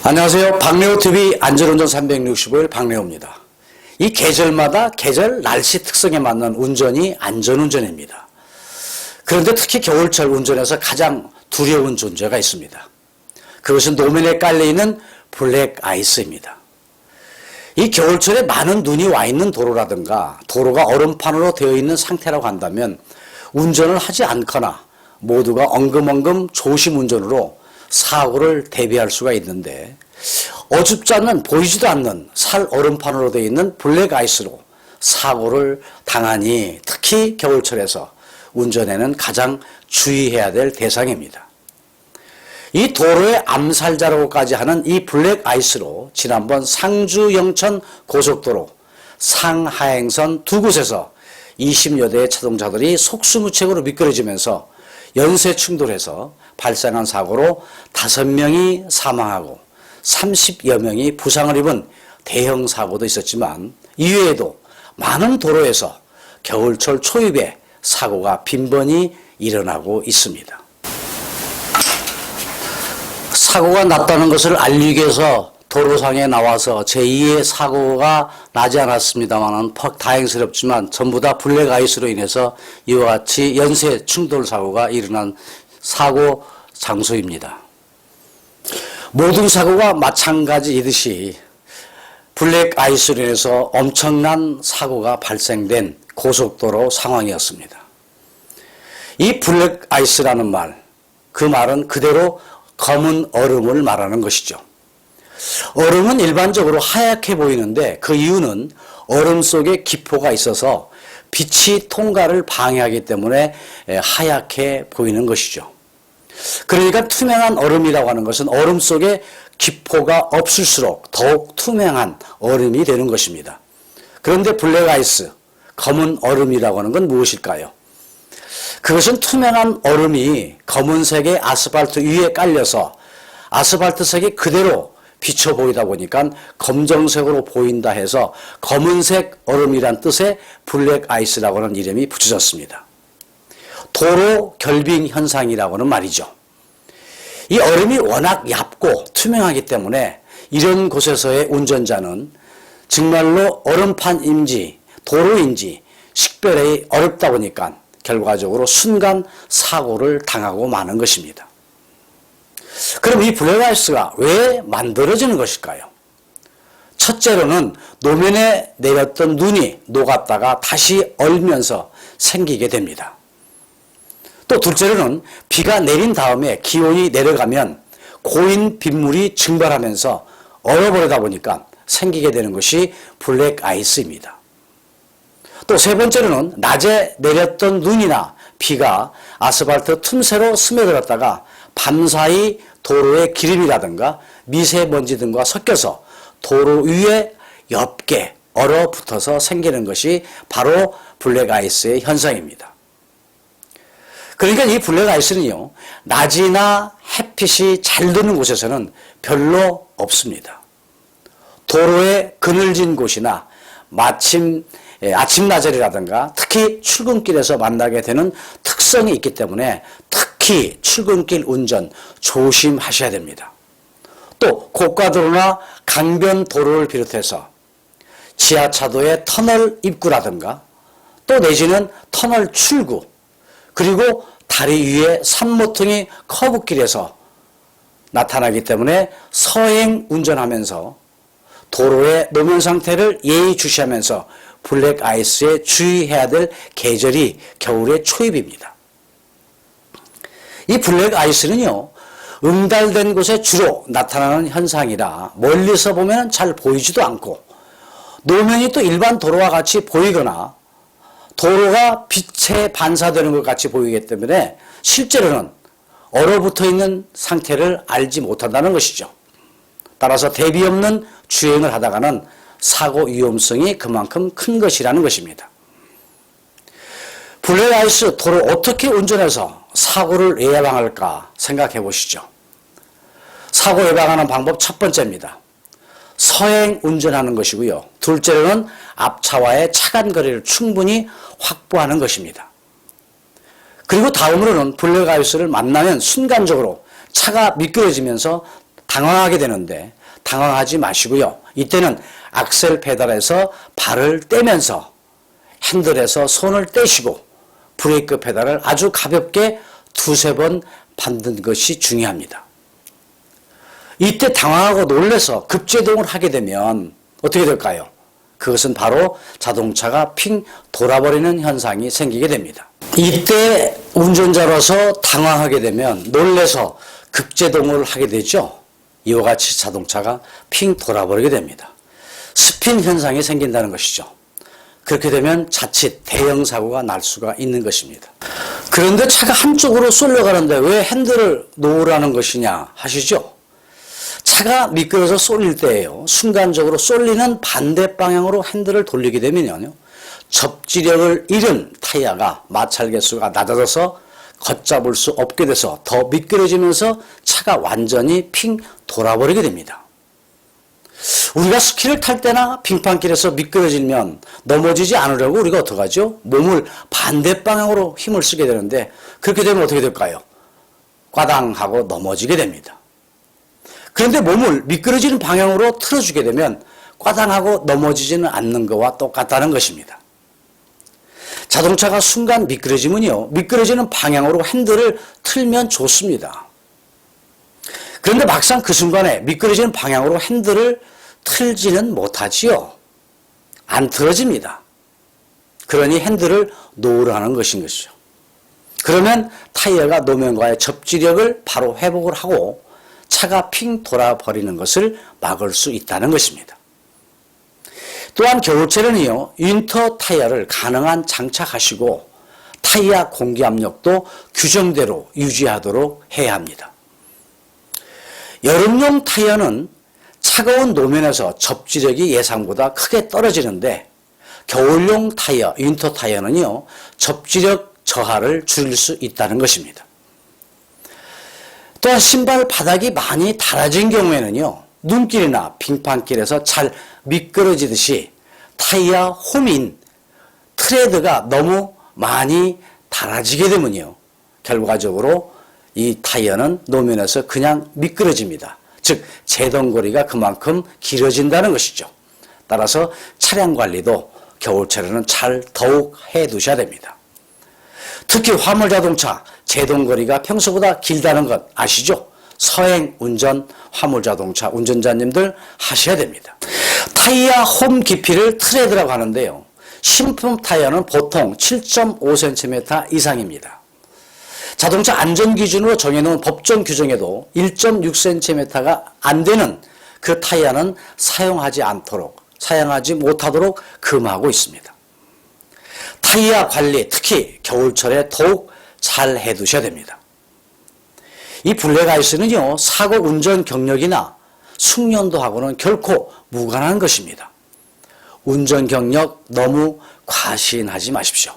안녕하세요. 박래호TV 안전운전 365일 박래호입니다. 이 계절마다 계절 날씨 특성에 맞는 운전이 안전운전입니다. 그런데 특히 겨울철 운전에서 가장 두려운 존재가 있습니다. 그것은 노면에 깔려있는 블랙 아이스입니다. 이 겨울철에 많은 눈이 와 있는 도로라든가 도로가 얼음판으로 되어 있는 상태라고 한다면 운전을 하지 않거나 모두가 엉금엉금 조심 운전으로 사고를 대비할 수가 있는데 어줍지 않는 보이지도 않는 살 얼음판으로 되어 있는 블랙 아이스로 사고를 당하니 특히 겨울철에서 운전에는 가장 주의해야 될 대상입니다. 이 도로의 암살자라고까지 하는 이 블랙 아이스로 지난번 상주 영천 고속도로 상하행선 두 곳에서 20여 대의 자동차들이 속수무책으로 미끄러지면서 연쇄 충돌해서 발생한 사고로 5명이 사망하고 30여 명이 부상을 입은 대형 사고도 있었지만 이외에도 많은 도로에서 겨울철 초입에 사고가 빈번히 일어나고 있습니다. 사고가 났다는 것을 알리기 위해서 도로상에 나와서 제2의 사고가 나지 않았습니다만 다행스럽지만 전부 다 블랙 아이스로 인해서 이와 같이 연쇄 충돌 사고가 일어난 사고 장소입니다. 모든 사고가 마찬가지이듯이 블랙 아이스로 인해서 엄청난 사고가 발생된 고속도로 상황이었습니다. 이 블랙 아이스라는 말, 그 말은 그대로 검은 얼음을 말하는 것이죠. 얼음은 일반적으로 하얗게 보이는데 그 이유는 얼음 속에 기포가 있어서 빛이 통과를 방해하기 때문에 하얗게 보이는 것이죠. 그러니까 투명한 얼음이라고 하는 것은 얼음 속에 기포가 없을수록 더욱 투명한 얼음이 되는 것입니다. 그런데 블랙 아이스, 검은 얼음이라고 하는 건 무엇일까요? 그것은 투명한 얼음이 검은색의 아스팔트 위에 깔려서 아스팔트색이 그대로 비쳐 보이다 보니까 검정색으로 보인다 해서 검은색 얼음이란 뜻의 블랙 아이스라고 하는 이름이 붙여졌습니다. 도로 결빙 현상이라고는 말이죠. 이 얼음이 워낙 얇고 투명하기 때문에 이런 곳에서의 운전자는 정말로 얼음판인지 도로인지 식별이 어렵다 보니까 결과적으로 순간 사고를 당하고 마는 것입니다. 그럼 이 블랙 아이스가 왜 만들어지는 것일까요? 첫째로는 노면에 내렸던 눈이 녹았다가 다시 얼면서 생기게 됩니다. 또 둘째로는 비가 내린 다음에 기온이 내려가면 고인 빗물이 증발하면서 얼어버리다 보니까 생기게 되는 것이 블랙 아이스입니다. 또 세 번째로는 낮에 내렸던 눈이나 비가 아스팔트 틈새로 스며들었다가 밤사이 도로의 기름이라든가 미세먼지 등과 섞여서 도로 위에 옅게 얼어붙어서 생기는 것이 바로 블랙 아이스의 현상입니다. 그러니까 이 블랙 아이스는요, 낮이나 햇빛이 잘 드는 곳에서는 별로 없습니다. 도로에 그늘진 곳이나 아침 나절이라든가 특히 출근길에서 만나게 되는 특성이 있기 때문에 특히 출근길 운전 조심하셔야 됩니다. 또 고가도로나 강변 도로를 비롯해서 지하차도의 터널 입구라든가 또 내지는 터널 출구 그리고 다리 위에 산모퉁이 커브길에서 나타나기 때문에 서행 운전하면서 도로의 노면 상태를 예의주시하면서 블랙 아이스에 주의해야 될 계절이 겨울의 초입입니다. 이 블랙 아이스는요, 응달된 곳에 주로 나타나는 현상이라 멀리서 보면 잘 보이지도 않고 노면이 또 일반 도로와 같이 보이거나 도로가 빛에 반사되는 것 같이 보이기 때문에 실제로는 얼어붙어 있는 상태를 알지 못한다는 것이죠. 따라서 대비 없는 주행을 하다가는 사고 위험성이 그만큼 큰 것이라는 것입니다. 블랙 아이스 도로 어떻게 운전해서 사고를 예방할까 생각해 보시죠. 사고 예방하는 방법 첫 번째입니다. 서행 운전하는 것이고요. 둘째로는 앞차와의 차간 거리를 충분히 확보하는 것입니다. 그리고 다음으로는 블랙 아이스를 만나면 순간적으로 차가 미끄러지면서 당황하게 되는데 당황하지 마시고요. 이때는 악셀 페달에서 발을 떼면서 핸들에서 손을 떼시고 브레이크 페달을 아주 가볍게 두세 번 밟는 것이 중요합니다. 이때 당황하고 놀라서 급제동을 하게 되면 어떻게 될까요? 그것은 바로 자동차가 핑 돌아버리는 현상이 생기게 됩니다. 이때 운전자로서 당황하게 되면 놀라서 급제동을 하게 되죠. 이와 같이 자동차가 핑 돌아버리게 됩니다. 스핀 현상이 생긴다는 것이죠. 그렇게 되면 자칫 대형 사고가 날 수가 있는 것입니다. 그런데 차가 한쪽으로 쏠려가는데 왜 핸들을 놓으라는 것이냐 하시죠? 차가 미끄러져 쏠릴 때예요. 순간적으로 쏠리는 반대 방향으로 핸들을 돌리게 되면요, 접지력을 잃은 타이어가 마찰 개수가 낮아져서 걷잡을 수 없게 돼서 더 미끄러지면서 차가 완전히 핑 돌아버리게 됩니다. 우리가 스키를 탈 때나 빙판길에서 미끄러지면 넘어지지 않으려고 우리가 어떻게 하죠? 몸을 반대 방향으로 힘을 쓰게 되는데 그렇게 되면 어떻게 될까요? 꽈당하고 넘어지게 됩니다. 그런데 몸을 미끄러지는 방향으로 틀어주게 되면 꽈당하고 넘어지지는 않는 것과 똑같다는 것입니다. 자동차가 순간 미끄러지면요, 미끄러지는 방향으로 핸들을 틀면 좋습니다. 그런데 막상 그 순간에 미끄러지는 방향으로 핸들을 틀지는 못하지요. 안 틀어집니다. 그러니 핸들을 놓으라는 것인 것이죠. 그러면 타이어가 노면과의 접지력을 바로 회복을 하고 차가 핑 돌아버리는 것을 막을 수 있다는 것입니다. 또한 겨울철에는요, 윈터 타이어를 가능한 장착하시고 타이어 공기압력도 규정대로 유지하도록 해야 합니다. 여름용 타이어는 차가운 노면에서 접지력이 예상보다 크게 떨어지는데 겨울용 타이어, 윈터 타이어는요, 접지력 저하를 줄일 수 있다는 것입니다. 또한 신발 바닥이 많이 닳아진 경우에는요, 눈길이나 빙판길에서 잘 미끄러지듯이 타이어 홈인 트레드가 너무 많이 닳아지게 되면요, 결과적으로 이 타이어는 노면에서 그냥 미끄러집니다. 즉 제동거리가 그만큼 길어진다는 것이죠. 따라서 차량 관리도 겨울철에는 잘 더욱 해두셔야 됩니다. 특히 화물자동차 제동거리가 평소보다 길다는 것 아시죠? 서행 운전 화물자동차 운전자님들 하셔야 됩니다. 타이어 홈 깊이를 트레드라고 하는데요, 신품 타이어는 보통 7.5cm 이상입니다. 자동차 안전기준으로 정해놓은 법정 규정에도 1.6cm가 안 되는 그 타이어는 사용하지 못하도록 금하고 있습니다. 타이어 관리, 특히 겨울철에 더욱 잘 해두셔야 됩니다. 이 블랙아이스는요, 사고 운전 경력이나 숙련도하고는 결코 무관한 것입니다. 운전 경력 너무 과신하지 마십시오.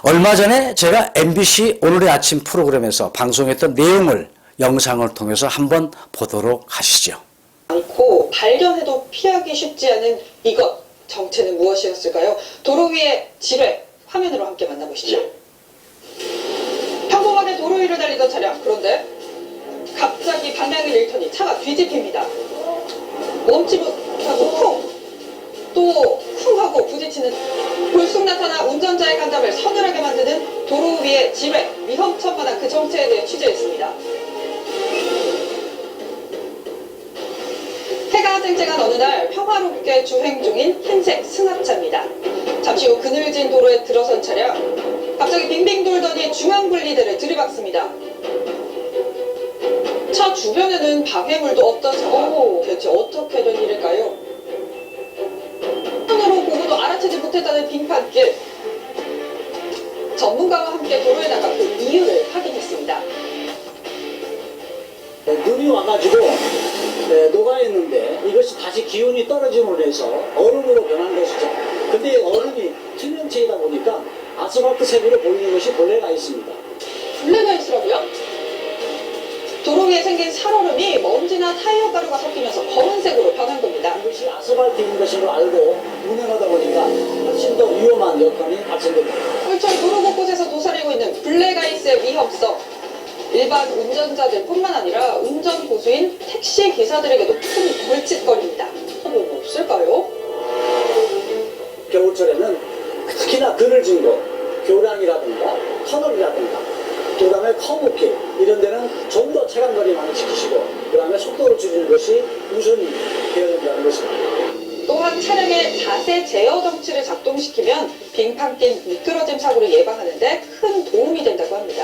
얼마 전에 제가 MBC 오늘의 아침 프로그램에서 방송했던 내용을 영상을 통해서 한번 보도록 하시죠. 않고 발견해도 피하기 쉽지 않은 이것, 정체는 무엇이었을까요? 도로 위의 지뢰, 화면으로 함께 만나보시죠. 평범하게 도로 위를 달리던 차량, 그런데 갑자기 방향을 잃더니 차가 뒤집힙니다. 멈지 못하고 쿵 하고 부딪히는, 불쑥 나타나 운전자의 간담을 서늘하게 만드는 도로 위의 지뢰, 위험천만한 그 정체에 대해 취재했습니다. 해가 쨍쨍한 어느 날 평화롭게 주행 중인 흰색 승합차입니다. 잠시 후 그늘진 도로에 들어선 차량, 갑자기 빙빙 돌더니 중앙분리대를 들이박습니다. 차 주변에는 방해물도 없던 상황, 대체 어떻게 된 일일까요? 손으로 보고도 알아채지 못했다는 빙판길. 전문가와 함께 도로에 나가 그 이유를 확인했습니다. 눈이 와가지고 녹아있는데 이것이 다시 기온이 떨어짐으로 해서 얼음으로 변한 것이죠. 근데 얼음이 투명 체이다 보니까 아스팔트 색으로 보이는 것이 블랙 아이스입니다. 블랙 아이스라고요? 도로 위에 생긴 살얼음이 먼지나 타이어 가루가 섞이면서 검은색으로 변한 겁니다. 이것이 아스팔트인 것으로 알고 운행하다 보니까 훨씬 더 위험한 여건이 발생됩니다. 꿀철 도로 곳곳에서 도사리고 있는 블랙 아이스의 위험성. 일반 운전자들뿐만 아니라 운전 고수인 택시 기사들에게도 큰 골칫거리입니다. 뭐 없을까요? 겨울철에는 특히나 그늘진 곳, 교량이라든가 터널이라든가 그 다음에 커브길 이런 데는 좀 더 차간거리 많이 지키시고 그 다음에 속도를 줄이는 것이 우선이 되어야 된다는 것입니다. 또한 차량의 자세 제어 장치를 작동시키면 빙판 낀 미끄러짐 사고를 예방하는 데 큰 도움이 된다고 합니다.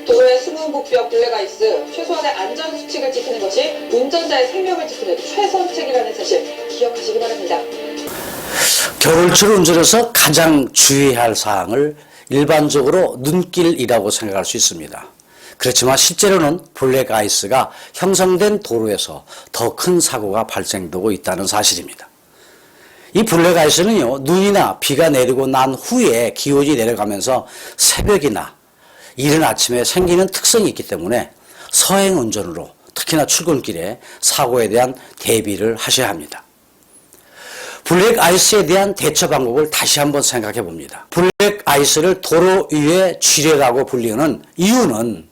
도로에 숨은 복벽 블랙아이스, 최소한의 안전 수칙을 지키는 것이 운전자의 생명을 지키는 최선책이라는 사실 기억하시기 바랍니다. 겨울철 운전에서 가장 주의해야 할 사항을 일반적으로 눈길이라고 생각할 수 있습니다. 그렇지만 실제로는 블랙아이스가 형성된 도로에서 더 큰 사고가 발생되고 있다는 사실입니다. 이 블랙아이스는요, 눈이나 비가 내리고 난 후에 기온이 내려가면서 새벽이나 이른 아침에 생기는 특성이 있기 때문에 서행 운전으로 특히나 출근길에 사고에 대한 대비를 하셔야 합니다. 블랙아이스에 대한 대처 방법을 다시 한번 생각해 봅니다. 블랙아이스를 도로 위의 쥐레라고 불리는 이유는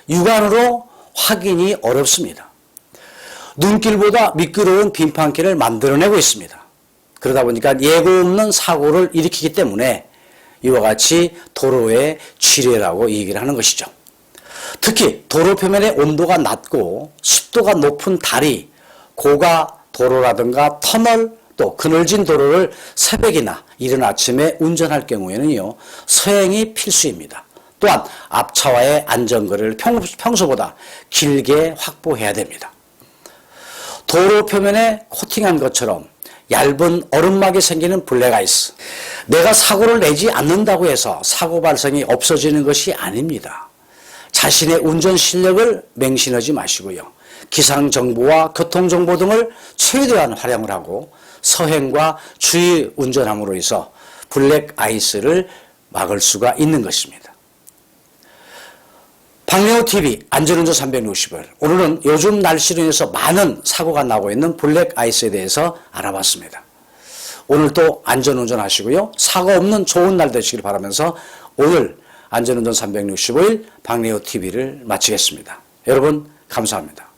육안으로 확인이 어렵습니다. 눈길보다 미끄러운 빙판길을 만들어내고 있습니다. 그러다 보니까 예고 없는 사고를 일으키기 때문에 이와 같이 도로의 쥐레라고 얘기를 하는 것이죠. 특히 도로 표면의 온도가 낮고 습도가 높은 다리, 고가 도로라든가 터널, 또 그늘진 도로를 새벽이나 이른 아침에 운전할 경우에는요, 서행이 필수입니다. 또한 앞차와의 안전거리를 평소보다 길게 확보해야 됩니다. 도로 표면에 코팅한 것처럼 얇은 얼음막이 생기는 블랙아이스. 내가 사고를 내지 않는다고 해서 사고 발생이 없어지는 것이 아닙니다. 자신의 운전 실력을 맹신하지 마시고요. 기상정보와 교통정보 등을 최대한 활용을 하고 서행과 주의 운전함으로 해서 블랙아이스를 막을 수가 있는 것입니다. 박래호TV 안전운전 360을 오늘은 요즘 날씨로 인해서 많은 사고가 나고 있는 블랙아이스에 대해서 알아봤습니다. 오늘도 안전운전 하시고요. 사고 없는 좋은 날 되시길 바라면서 오늘 안전운전 365일 박래호TV를 마치겠습니다. 여러분 감사합니다.